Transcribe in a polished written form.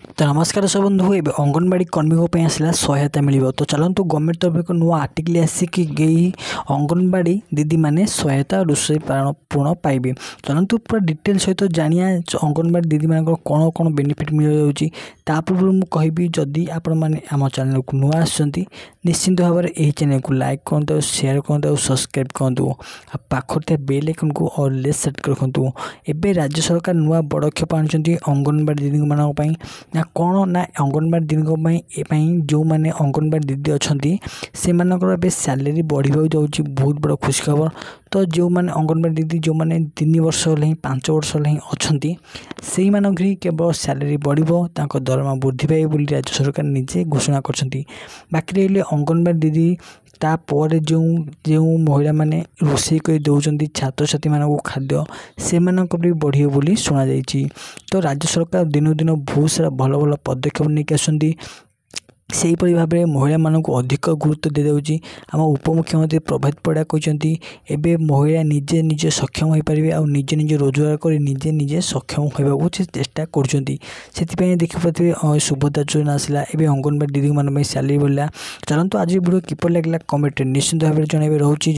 तो नमस्कार सब बंधु ए अंगनवाड़ी कर्मी आसला सहायता मिल तो चलतु गवर्नमेंट तरफ एक नुआ आर्टिकल आसिक गई अंगनवाड़ी दीदी मैंने सहायता रोषे पूर्ण पाइबे। चलतु पूरा डिटेल सहित जानिया अंगनवाड़ी दीदी मान कौन कौन बेनिफिट मिल जाऊँगी। पूर्व मुझे कहि जदि आपण मैंने आम चैनल को नुआ आसुँच निश्चिंत भाव में यही चैनल को लाइक करूँ, शेयर करूँ, सब्सक्राइब करूँ, पाखर बेल आइकन को ऑल सेट रखुँ। एवं राज्य सरकार नुआ पदक्षेप आनी अंगनवाड़ी दीदी मानी ना कौन ना अंगनवाड़ी दीदी जो मैंने अंगनवाड़ी दीदी अच्छा से सैलरी बढ़ा जाऊँगी। बहुत बड़ा खुशी खबर। तो जो मैंने अंगनवाड़ी दीदी जो मैंने 3 वर्ष है 5 वर्ष है अच्छा से मानक केवल सैलरी बढ़ो दरमा वृद्धि पाए राज्य सरकार निजे घोषणा कर। बाकी रही अंगनवाड़ी दीदी तापर जो जो महिला माने रोषे कर दौरान छात्र छात्री मान खाद्य से बढ़िए बोली शुणा जाइए। तो राज्य सरकार दिन दिन बहुत सारा भल भल पदक्षेप नहीं आसुँच। से भाव में महिला मानक अधिक गुरुत्व दी जाऊँगी। आम उपमुख्यमंत्री प्रभात परिड़ा कहते एवं महिला निजे निजे सक्षम हो पारे और निजे निजे रोजगार कर निजे निजे सक्षम होगा चेष्टा कर। देखिए सुभद्रा योजना आसला एवं अंगनवाड़ी दीदी मान सैलरी बढ़ला। चलते आज वीडियो किपर लगे कमेंट निश्चित भाव में जनइबे। रोचे।